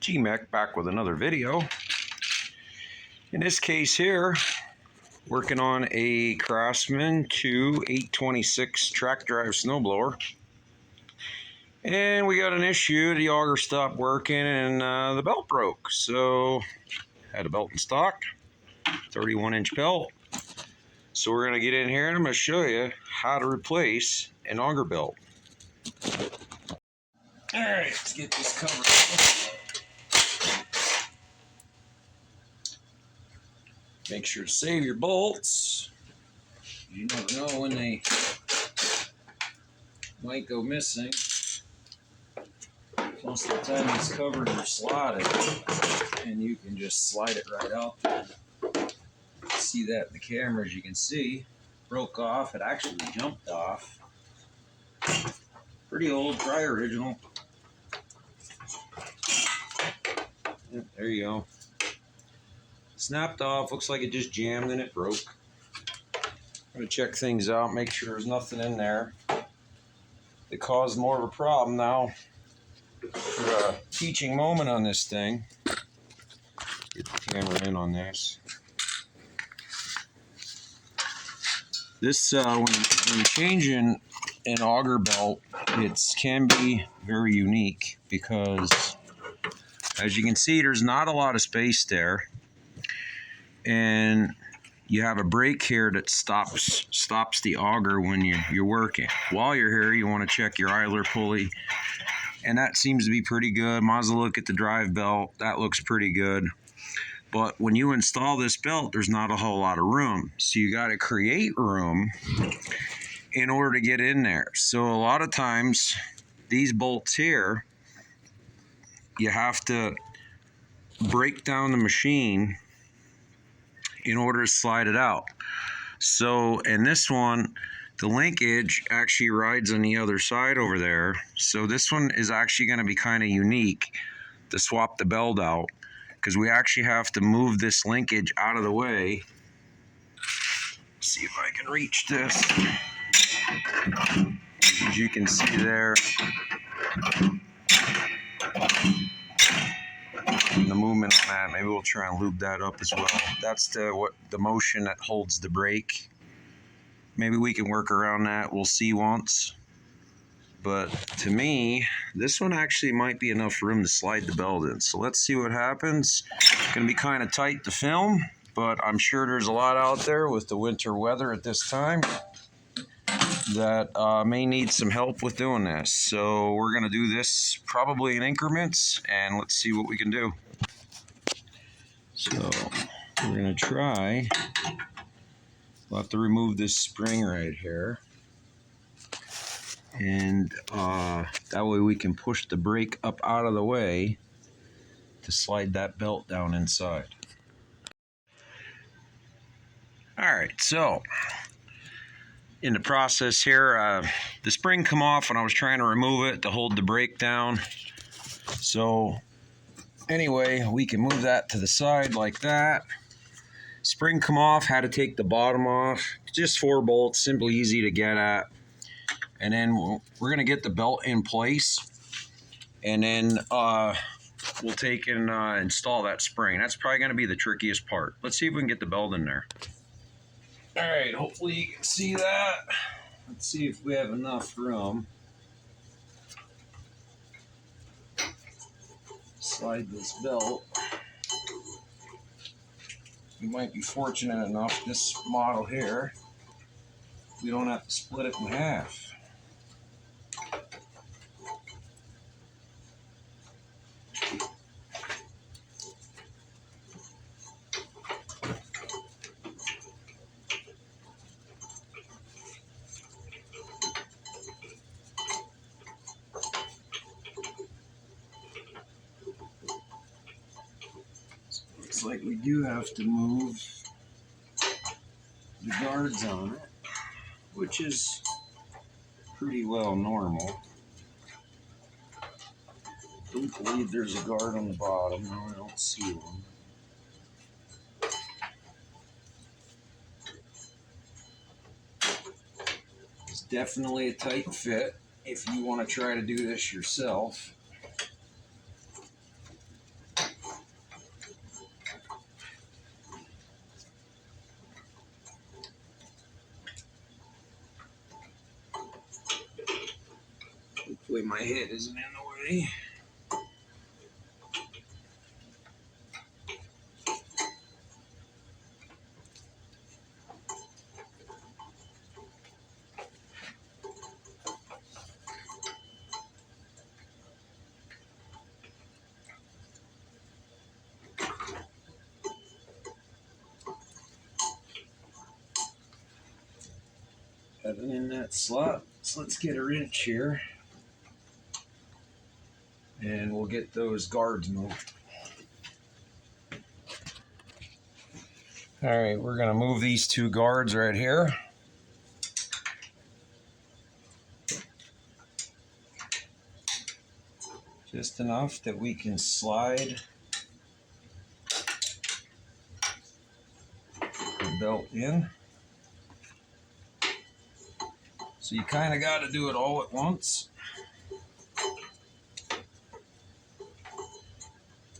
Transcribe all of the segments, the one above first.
G-Mech back with another video. In this case here, working on a Craftsman 826 track drive snowblower. And we got an issue. The auger stopped working and the belt broke. So had a belt in stock, 31-inch belt. So we're going to get in here and I'm going to show you how to replace an auger belt. Alright, let's get this covered up. Make sure to save your bolts. You never know when they might go missing. Most of the time these covers are slotted and you can just slide it right out there. See that in the camera, as you can see. Broke off, it actually jumped off. Pretty old, try original. Yep, there you go. Snapped off, looks like it just jammed and it broke. I'm gonna check things out, make sure there's nothing in there that caused more of a problem. Now, for a teaching moment on this thing, get the camera in on this. This, when you're changing an auger belt, it can be very unique because, as you can see, there's not a lot of space there. And you have a brake here that stops the auger when you're working. While you're here, you want to check your idler pulley, and that seems to be pretty good. Might as well look at the drive belt. That looks pretty good. But when you install this belt, there's not a whole lot of room. So you got to create room in order to get in there. So a lot of times, these bolts here, you have to break down the machine in order to slide it out. So in this one, the linkage actually rides on the other side over there. So this one is actually going to be kind of unique to swap the belt out, because we actually have to move this linkage out of the way. Let's see if I can reach this. As you can see there, the movement on that, maybe we'll try and lube that up as well. That's the motion that holds the brake. Maybe we can work around that. We'll see once. But to me, this one actually might be enough room to slide the belt in. So let's see what happens. It's going to be kind of tight to film, but I'm sure there's a lot out there with the winter weather at this time that may need some help with doing this. So we're going to do this probably in increments, and let's see what we can do. So we're going to try. We'll have to remove this spring right here. And that way we can push the brake up out of the way to slide that belt down inside. Alright, so in the process here, the spring come off when I was trying to remove it to hold the brake down. So anyway, we can move that to the side like that. Spring come off, had to take the bottom off. Just 4 bolts, simple, easy to get at. And then we're going to get the belt in place, and then we'll take and install that spring. That's probably going to be the trickiest part. Let's see if we can get the belt in there. All right, hopefully you can see that. Let's see if we have enough room. Slide this belt. You might be fortunate enough, this model here, we don't have to split it in half. Looks like we do have to move the guards on it, which is pretty well normal. Don't believe there's a guard on the bottom. No, I don't see one. It's definitely a tight fit if you want to try to do this yourself. Hopefully my head isn't in the way. Have it in that slot. So let's get a wrench here. And we'll get those guards moved. All right, we're gonna move these two guards right here. Just enough that we can slide the belt in. So you kind of got to do it all at once.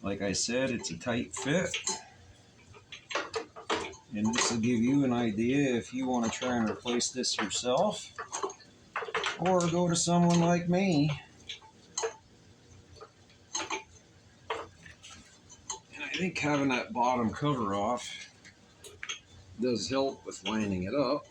Like I said, it's a tight fit. And this will give you an idea if you want to try and replace this yourself, or go to someone like me. And I think having that bottom cover off does help with lining it up.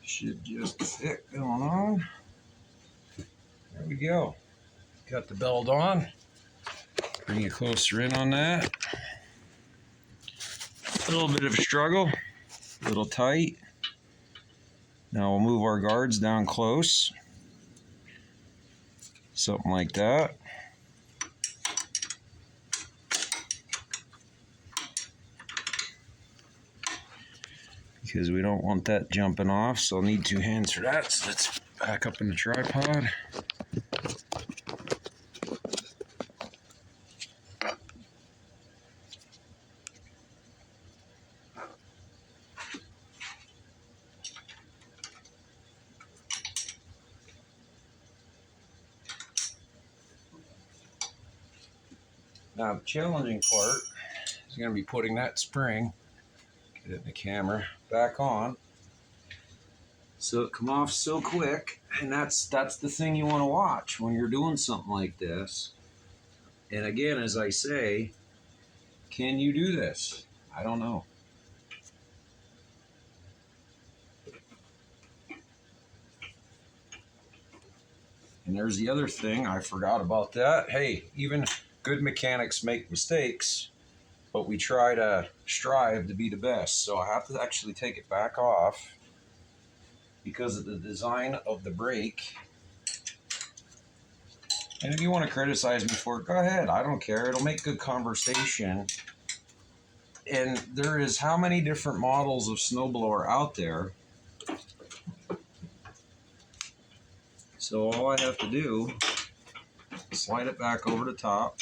Should just fit going on. There we go. Got the belt on. Bring you closer in on that. A little bit of a struggle, a little tight. Now we'll move our guards down close. Something like that. Because we don't want that jumping off, so I'll need two hands for that. So let's back up in the tripod. Now the challenging part is going to be putting that spring, get it in the camera, back on, so it come off so quick. And that's the thing you want to watch when you're doing something like this. And again, as I say, can you do this? I don't know. And there's the other thing, I forgot about that. Hey, even good mechanics make mistakes, but we try to strive to be the best. So I have to actually take it back off because of the design of the brake. And if you want to criticize me for it, go ahead. I don't care. It'll make good conversation. And there is how many different models of snowblower out there. So all I have to do is slide it back over the top.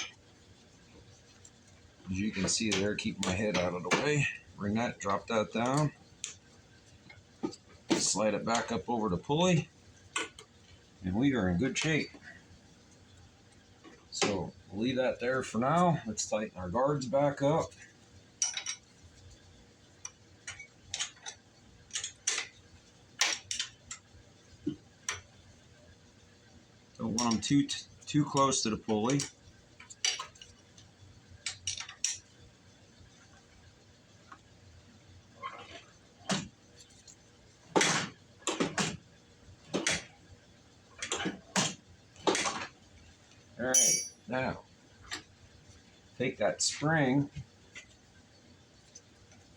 As you can see there, keep my head out of the way. Bring that, drop that down. Slide it back up over the pulley. And we are in good shape. So we'll leave that there for now. Let's tighten our guards back up. Don't want them too close to the pulley. All right, now take that spring.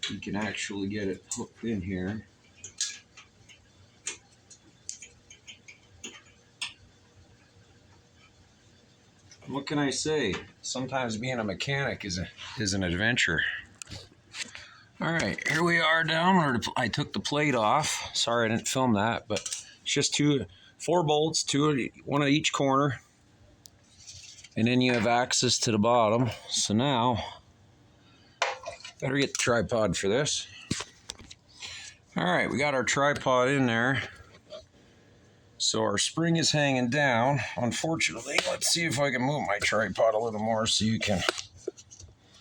You can actually get it hooked in here. what can I say? Sometimes being a mechanic is an adventure. All right, here we are down. I took the plate off. Sorry I didn't film that, but it's just 4 bolts, one at each corner, and then you have access to the bottom. So now, better get the tripod for this. All right, we got our tripod in there. So our spring is hanging down. Unfortunately, let's see if I can move my tripod a little more so you can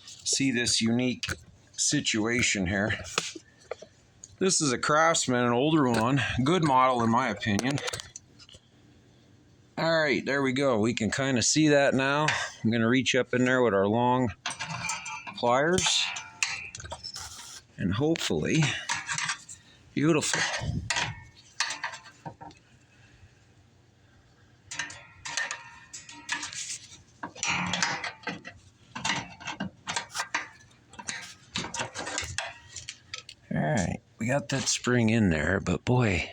see this unique situation here. This is a Craftsman, an older one, good model in my opinion. All right, there we go. We can kind of see that now. I'm going to reach up in there with our long pliers and hopefully, beautiful. All right, we got that spring in there, but boy,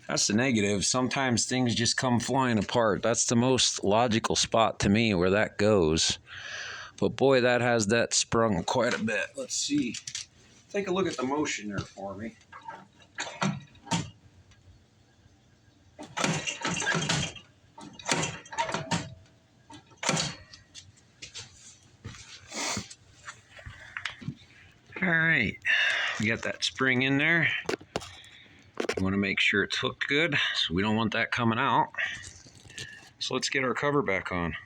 that's the negative. Sometimes things just come flying apart. That's the most logical spot to me where that goes. But boy, that has that sprung quite a bit. Let's see. Take a look at the motion there for me. All right, we got that spring in there. We want to make sure it's hooked good, so we don't want that coming out. So let's get our cover back on.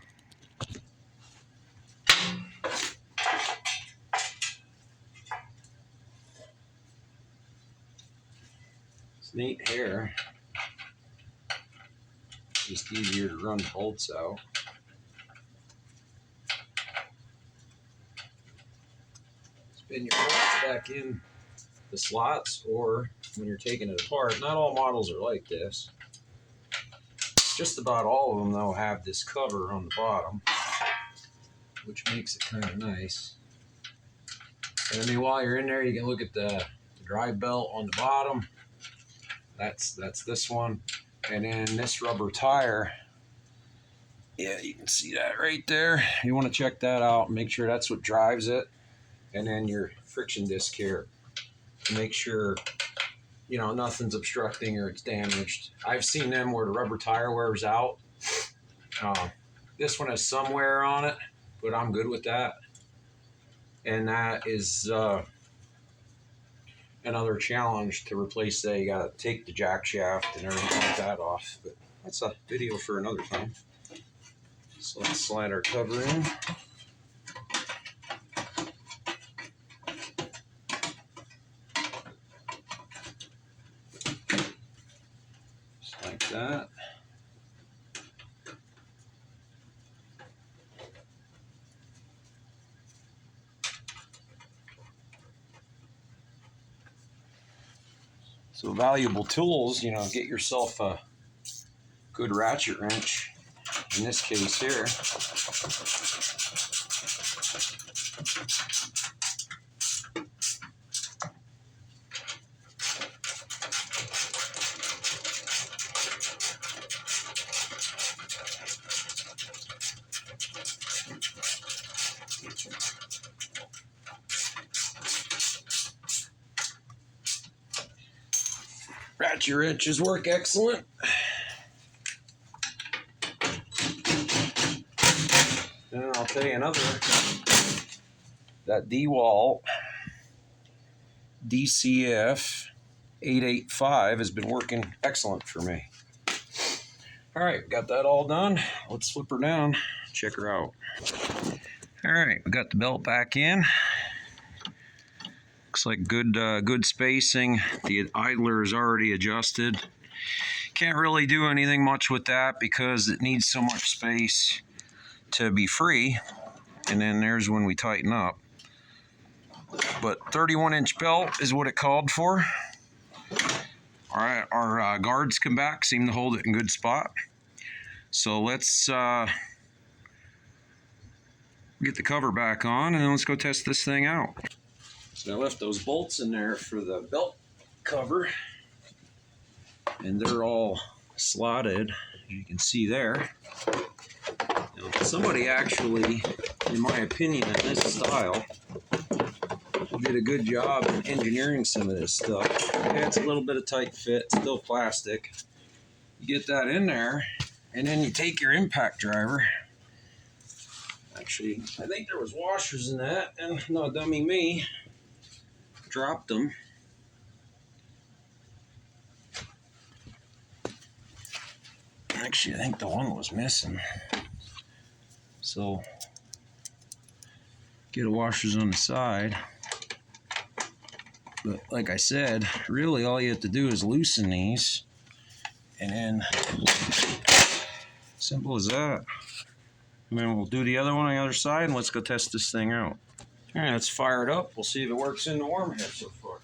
It's neat here. Just easier to run bolts out. Spin your bolts back in the slots, or when you're taking it apart. Not all models are like this. Just about all of them though have this cover on the bottom, which makes it kind of nice. And then while you're in there, you can look at the drive belt on the bottom. That's this one. And then this rubber tire, yeah, you can see that right there. You want to check that out, make sure that's what drives it. And then your friction disc here to make sure, you know, nothing's obstructing or it's damaged. I've seen them where the rubber tire wears out. This one has some wear on it, but I'm good with that. And that is another challenge to replace. Say you gotta take the jack shaft and everything like that off, but that's a video for another time. So let's slide our cover in. Just like that. So valuable tools, you know, get yourself a good ratchet wrench. In this case here. Ratchet wrenches work excellent. And I'll tell you another, that DeWalt DCF 885 has been working excellent for me. All right, got that all done. Let's flip her down, check her out. All right, we got the belt back in. Looks like good spacing. The idler is already adjusted. Can't really do anything much with that because it needs so much space to be free. And then there's when we tighten up. But 31-inch belt is what it called for. All right, our guards come back, seem to hold it in good spot. So let's get the cover back on and then let's go test this thing out. So I left those bolts in there for the belt cover, and they're all slotted. you can see there. Now, somebody actually, in my opinion, in this style, did a good job in engineering some of this stuff. Yeah, it's a little bit of tight fit, still plastic. You get that in there, and then you take your impact driver. Actually, I think there was washers in that, and no dummy me, dropped them. Actually, I think the one was missing. So, get a washers on the side. But like I said, really all you have to do is loosen these, and then simple as that. And then we'll do the other one on the other side, and let's go test this thing out. All right, let's fire it up. We'll see if it works in the worm head so far.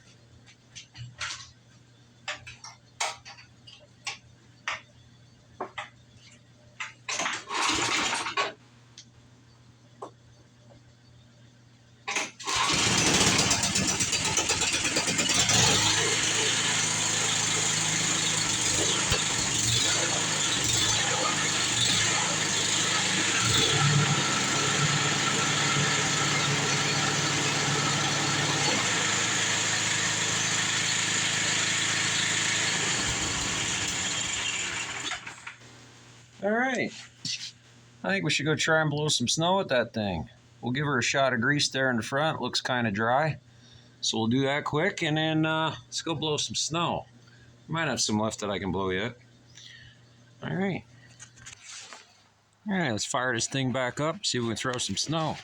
All right, I think we should go try and blow some snow at that thing. We'll give her a shot of grease there in the front. Looks kind of dry. So we'll do that quick, and then let's go blow some snow. Might have some left that I can blow yet. All right. All right, let's fire this thing back up, see if we can throw some snow.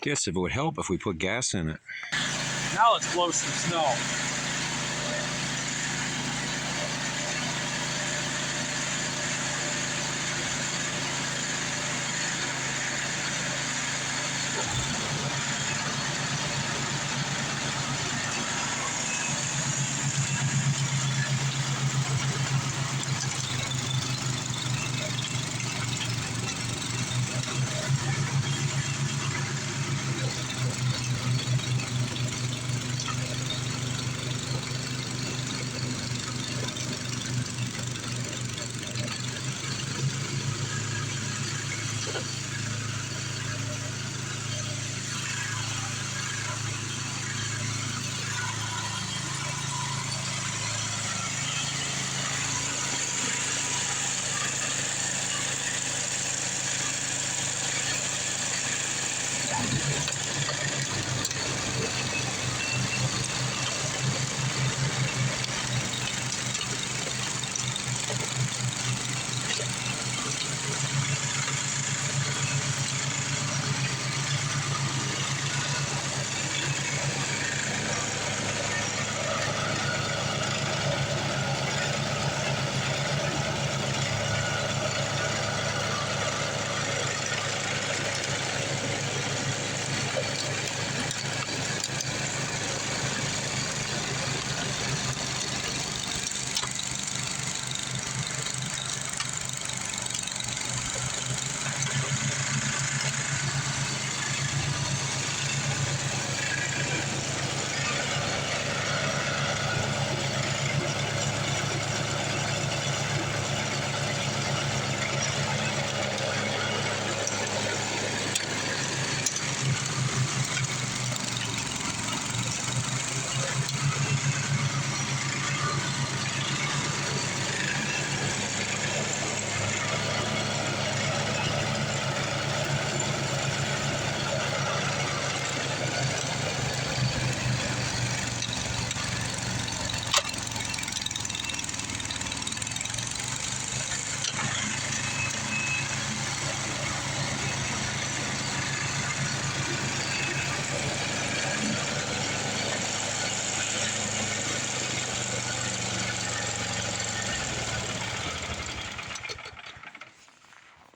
Guess if it would help if we put gas in it. Now let's blow some snow.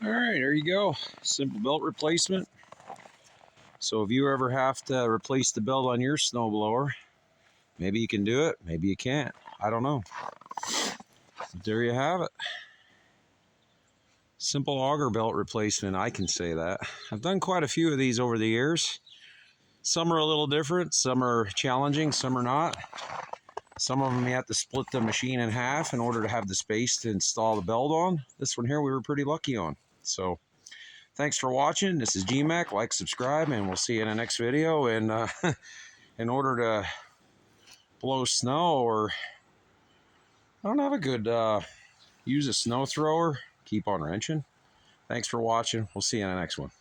All right, there you go. Simple belt replacement. So if you ever have to replace the belt on your snowblower, maybe you can do it, maybe you can't. I don't know. But there you have it. Simple auger belt replacement, I can say that. I've done quite a few of these over the years. Some are a little different, some are challenging, some are not. Some of them you have to split the machine in half in order to have the space to install the belt on. This one here we were pretty lucky on. So thanks for watching. This is GMAC. Like, subscribe, and we'll see you in the next video. And in order to blow snow, or I don't have a good use a snow thrower, keep on wrenching. Thanks for watching. We'll see you in the next one.